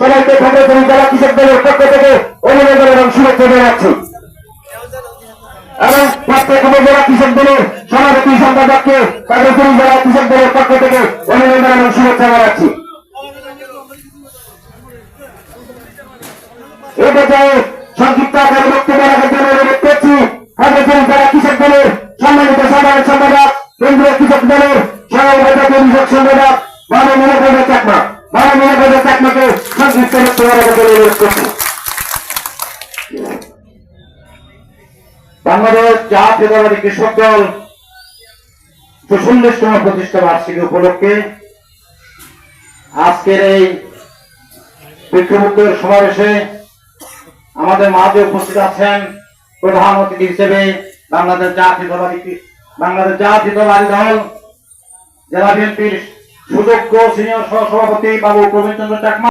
সবাইকে খাগড়াছড়ি জেলা কৃষক দলের পক্ষ থেকে অভিনন্দন এবং শুভেচ্ছা জানাচ্ছি এবং প্রত্যেক উপজেলা কৃষক দলের সভাপতি সম্পাদককে খাগড়াছড়ি জেলা কৃষক দলের পক্ষ থেকে অভিনন্দন এবং শুভেচ্ছা জানাচ্ছি। এই পর্যায়ে সংক্ষিপ্ত আকারে বক্তব্য রাখার জন্য অনুরোধ করছি খাগড়াছড়ি জেলা কৃষক দলের সম্মানিত সাধারণ সম্পাদক, কেন্দ্রীয় কৃষক দলের সহযোগিতা কৃষক সম্পাদক মাননীয় চাকমা চাকমাকে সংক্ষিপ্ত বক্তব্য রাখার জন্য অনুরোধ করছি। বাংলাদেশ জাতীয়তাবাদী কৃষক দল ৪৪তম প্রতিষ্ঠা বার্ষিকী উপলক্ষে আজকের এই বিক্ষোভোত্তর সমাবেশে আমাদের মাঝে উপস্থিত আছেন প্রধান অতিথি হিসেবে বাংলাদেশ জাতীয়তাবাদী দল জেলা বিএনপির সুযোগ্য সিনিয়র সহসভাপতি বাবু প্রবীণ চন্দ্র চাকমা।